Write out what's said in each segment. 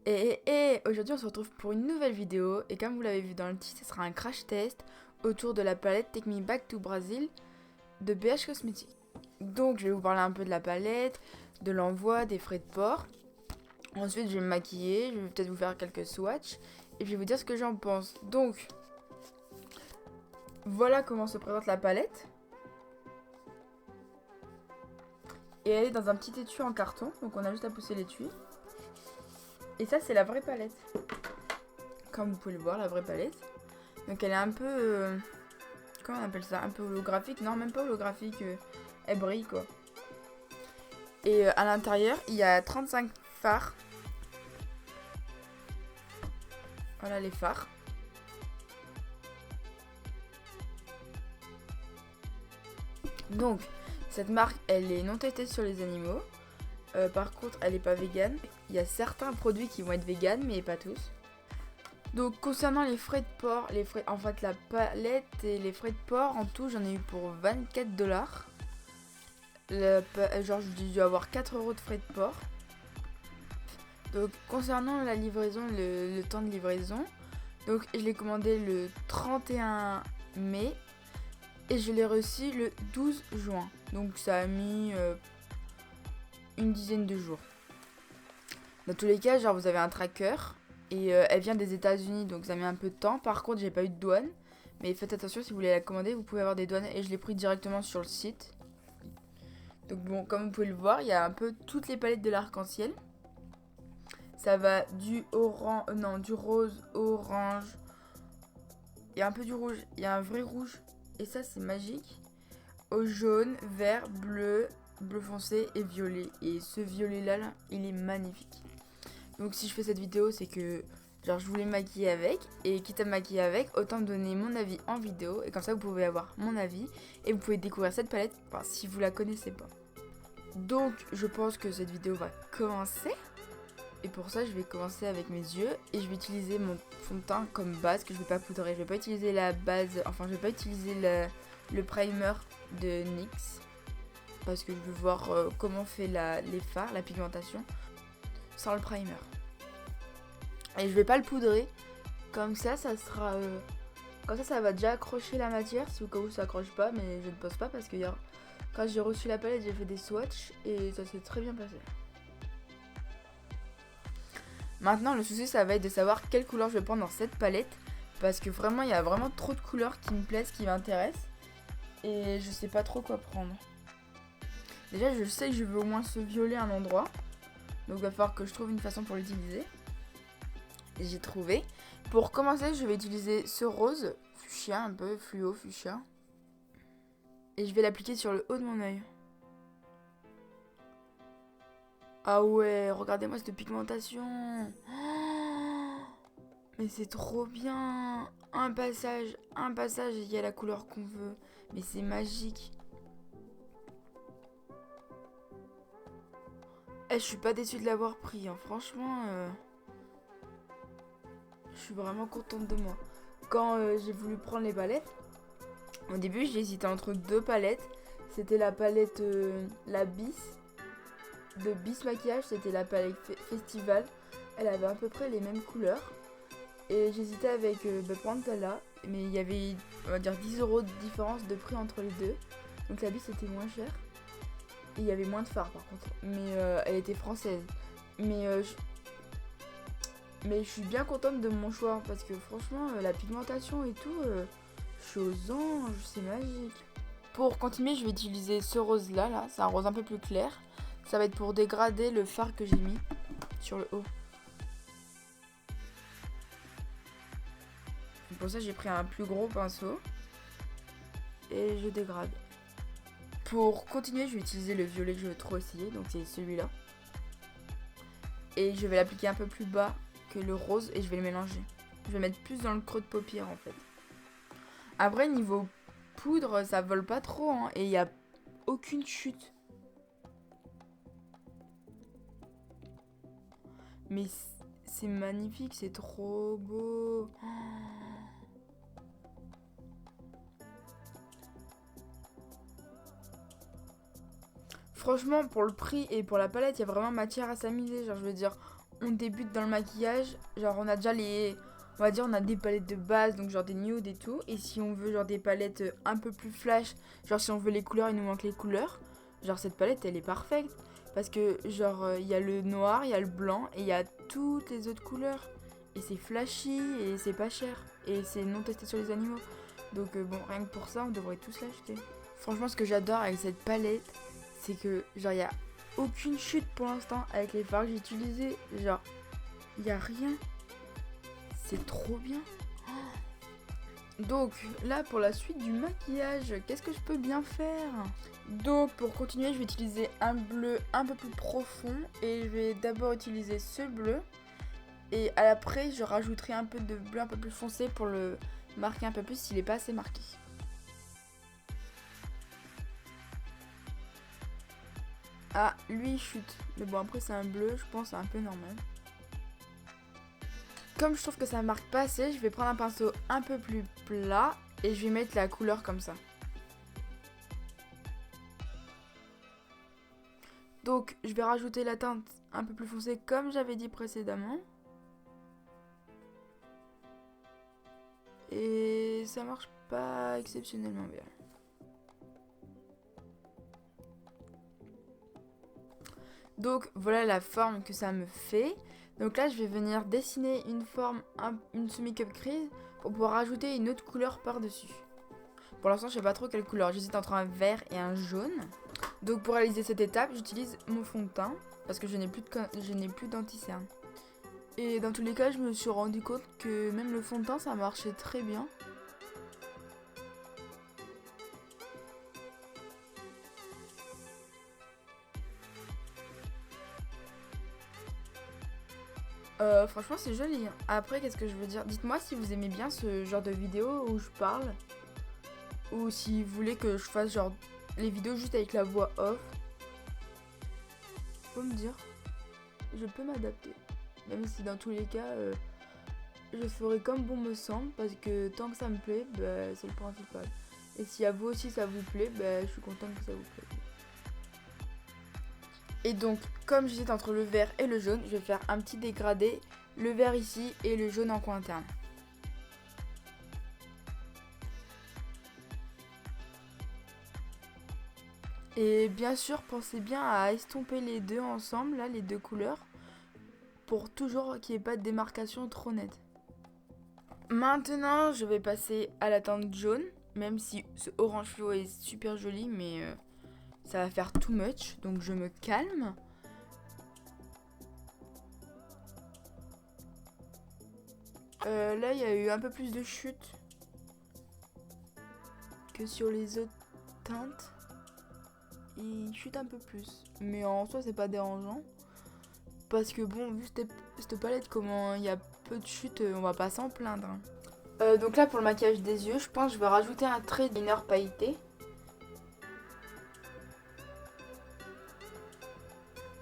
Aujourd'hui on se retrouve pour une nouvelle vidéo et comme vous l'avez vu dans le titre, ce sera un crash test autour de la palette Take Me Back to Brazil de BH Cosmetics. Donc je vais vous parler un peu de la palette, de l'envoi, des frais de port. Ensuite je vais me maquiller, je vais peut-être vous faire quelques swatchs et je vais vous dire ce que j'en pense. Donc voilà comment se présente la palette. Et elle est dans un petit étui en carton, donc on a juste à pousser l'étui. Et ça c'est la vraie palette. Comme vous pouvez le voir, la vraie palette. Donc elle est un peu... comment on appelle ça? Un peu holographique? Non, même pas holographique. Elle brille quoi. Et à l'intérieur, il y a 35 fards. Voilà les fards. Donc, cette marque, elle est non testée sur les animaux. Par contre, elle n'est pas végane. Il y a certains produits qui vont être véganes, mais pas tous. Donc, concernant les frais de port, en fait, la palette et les frais de port, en tout, j'en ai eu pour 24 $. Genre, j'ai dû avoir 4 € de frais de port. Donc, concernant la livraison, le temps de livraison, donc je l'ai commandé le 31 mai et je l'ai reçu le 12 juin. Donc, ça a mis une dizaine de jours. Dans tous les cas, genre, vous avez un tracker et elle vient des États-Unis, donc ça met un peu de temps. Par contre, j'ai pas eu de douane, mais faites attention si vous voulez la commander, vous pouvez avoir des douanes et je l'ai pris directement sur le site. Donc, bon, comme vous pouvez le voir, il y a un peu toutes les palettes de l'arc-en-ciel. Ça va du du rose, orange. Il y a un peu du rouge, il y a un vrai rouge. Et ça, c'est magique. Au jaune, vert, bleu, bleu foncé et violet. Et ce violet-là, il est magnifique. Donc si je fais cette vidéo, c'est que genre je voulais me maquiller avec. Et quitte à me maquiller avec, autant me donner mon avis en vidéo. Et comme ça, vous pouvez avoir mon avis. Et vous pouvez découvrir cette palette si vous la connaissez pas. Donc, je pense que cette vidéo va commencer. Et pour ça, je vais commencer avec mes yeux et je vais utiliser mon fond de teint comme base que je vais pas poudrer. Je vais pas utiliser la base, enfin je vais pas utiliser le primer de NYX parce que je veux voir comment fait les fards, la pigmentation sans le primer. Et je vais pas le poudrer, comme ça sera... comme ça va déjà accrocher la matière si au cas où ça accroche pas, mais je ne pense pas parce que hier, quand j'ai reçu la palette, j'ai fait des swatchs et ça s'est très bien passé. Maintenant, le souci, ça va être de savoir quelle couleur je vais prendre dans cette palette. Parce que vraiment, il y a vraiment trop de couleurs qui me plaisent, qui m'intéressent. Et je sais pas trop quoi prendre. Déjà, je sais que je veux au moins ce violet à un endroit. Donc, il va falloir que je trouve une façon pour l'utiliser. Et j'ai trouvé. Pour commencer, je vais utiliser ce rose fuchsia, un peu fluo fuchsia. Et je vais l'appliquer sur le haut de mon œil. Ah ouais, regardez-moi cette pigmentation. Mais c'est trop bien. Un passage et il y a la couleur qu'on veut. Mais c'est magique. Je suis pas déçue de l'avoir pris, hein. Franchement, je suis vraiment contente de moi. Quand j'ai voulu prendre les palettes, au début j'ai hésité entre deux palettes. C'était la palette, la Bis, de Bis Maquillage. C'était la palette Festival. Elle avait à peu près les mêmes couleurs. Et j'hésitais avec prendre celle-là. Mais il y avait, on va dire, 10 € de différence de prix entre les deux. Donc la Bis était moins chère. Et il y avait moins de fard par contre. Mais elle était française. Mais je suis bien contente de mon choix. Parce que franchement, la pigmentation et tout, je suis aux anges. C'est magique. Pour continuer, je vais utiliser ce rose-là. Là. C'est un rose un peu plus clair. Ça va être pour dégrader le fard que j'ai mis sur le haut. Pour ça, j'ai pris un plus gros pinceau. Et je dégrade. Pour continuer, je vais utiliser le violet que je veux trop essayer. Donc c'est celui-là. Et je vais l'appliquer un peu plus bas que le rose. Et je vais le mélanger. Je vais mettre plus dans le creux de paupière en fait. Après, niveau poudre, ça vole pas trop. Hein, et il n'y a aucune chute. Mais c'est magnifique. C'est trop beau. Franchement, pour le prix et pour la palette, il y a vraiment matière à s'amuser. Genre, je veux dire, on débute dans le maquillage, genre on a déjà les... On va dire on a des palettes de base, donc genre des nudes et tout. Et si on veut genre des palettes un peu plus flash, genre si on veut les couleurs, il nous manque les couleurs. Genre cette palette elle est parfaite. Parce que genre il y a le noir, il y a le blanc et il y a toutes les autres couleurs. Et c'est flashy et c'est pas cher. Et c'est non testé sur les animaux. Donc bon, rien que pour ça, on devrait tous l'acheter. Franchement, ce que j'adore avec cette palette, c'est que genre il y a aucune chute pour l'instant avec les fards que j'ai utilisés. Genre, il y a rien. C'est trop bien. Donc là pour la suite du maquillage, qu'est-ce que je peux bien faire? Donc pour continuer, je vais utiliser un bleu un peu plus profond et je vais d'abord utiliser ce bleu et après je rajouterai un peu de bleu un peu plus foncé pour le marquer un peu plus s'il n'est pas assez marqué. Ah, lui il chute, mais bon après c'est un bleu, je pense c'est un peu normal. Comme je trouve que ça marque pas assez, je vais prendre un pinceau un peu plus plat et je vais mettre la couleur comme ça. Donc je vais rajouter la teinte un peu plus foncée comme j'avais dit précédemment. Et ça marche pas exceptionnellement bien. Donc voilà la forme que ça me fait. Donc là je vais venir dessiner une forme, une semi-cup crease pour pouvoir rajouter une autre couleur par-dessus. Pour l'instant je sais pas trop quelle couleur, j'hésite entre un vert et un jaune. Donc pour réaliser cette étape j'utilise mon fond de teint parce que je n'ai plus d'anti-cerne. Et dans tous les cas je me suis rendu compte que même le fond de teint ça marchait très bien. Franchement c'est joli. Après qu'est-ce que je veux dire? Dites-moi si vous aimez bien ce genre de vidéo où je parle. Ou si vous voulez que je fasse genre les vidéos juste avec la voix off. Faut me dire. Je peux m'adapter. Même si dans tous les cas je ferai comme bon me semble. Parce que tant que ça me plaît, bah, c'est le principal. Et si à vous aussi ça vous plaît, bah, je suis contente que ça vous plaît. Et donc, comme j'hésite entre le vert et le jaune, je vais faire un petit dégradé, le vert ici et le jaune en coin interne. Et bien sûr, pensez bien à estomper les deux ensemble, là, les deux couleurs, pour toujours qu'il n'y ait pas de démarcation trop nette. Maintenant, je vais passer à la teinte jaune, même si ce orange fluo est super joli, mais ça va faire too much, donc je me calme. Là, il y a eu un peu plus de chute que sur les autres teintes. Il chute un peu plus. Mais en soi, c'est pas dérangeant. Parce que bon, vu cette palette, comment il y a peu de chute, on va pas s'en plaindre. Donc là, pour le maquillage des yeux, je pense que je vais rajouter un trait de liner pailleté.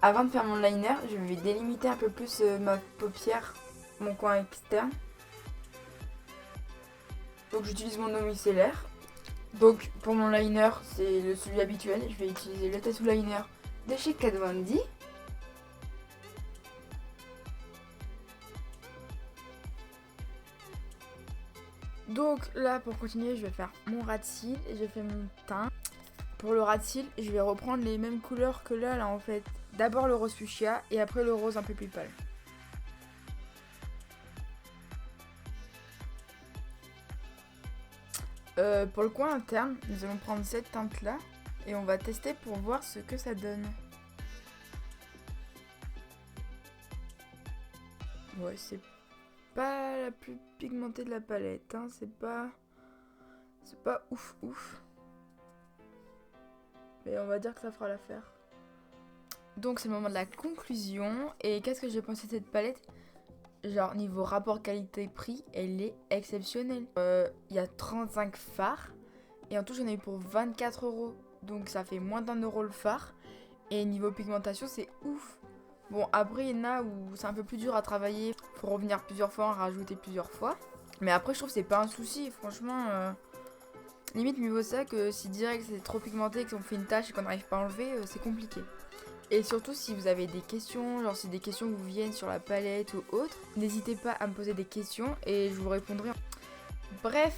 Avant de faire mon liner, je vais délimiter un peu plus ma paupière, mon coin externe. Donc j'utilise mon eau micellaire. Donc pour mon liner, c'est celui habituel. Je vais utiliser le tattoo liner de chez Kat Von D. Donc là pour continuer, je vais faire mon ras de cils et je fais mon teint. Pour le ras de cils, je vais reprendre les mêmes couleurs que là en fait. D'abord le rose fuchsia et après le rose un peu plus pâle. Pour le coin interne, nous allons prendre cette teinte là et on va tester pour voir ce que ça donne. Ouais, c'est pas la plus pigmentée de la palette, hein. C'est pas ouf ouf. Mais on va dire que ça fera l'affaire. Donc c'est le moment de la conclusion. Et qu'est-ce que j'ai pensé de cette palette? Genre niveau rapport qualité-prix, elle est exceptionnelle. Il y a 35 fards. Et en tout j'en ai eu pour 24 €. Donc ça fait moins d'1 € le fard. Et niveau pigmentation c'est ouf. Bon après il y en a où c'est un peu plus dur à travailler. Faut revenir plusieurs fois, en rajouter plusieurs fois. Mais après je trouve que c'est pas un souci. Franchement limite mieux vaut ça que si direct c'est trop pigmenté et qu'on fait une tache et qu'on n'arrive pas à enlever, c'est compliqué. Et surtout si vous avez des questions, genre si des questions vous viennent sur la palette ou autre, n'hésitez pas à me poser des questions et je vous répondrai. Bref,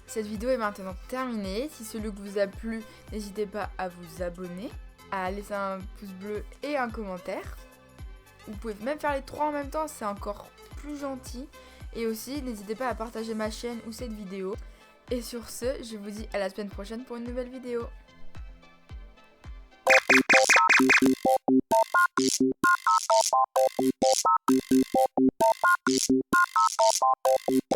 cette vidéo est maintenant terminée. Si ce look vous a plu, n'hésitez pas à vous abonner, à laisser un pouce bleu et un commentaire. Vous pouvez même faire les 3 en même temps, c'est encore plus gentil. Et aussi, n'hésitez pas à partager ma chaîne ou cette vidéo. Et sur ce, je vous dis à la semaine prochaine pour une nouvelle vidéo.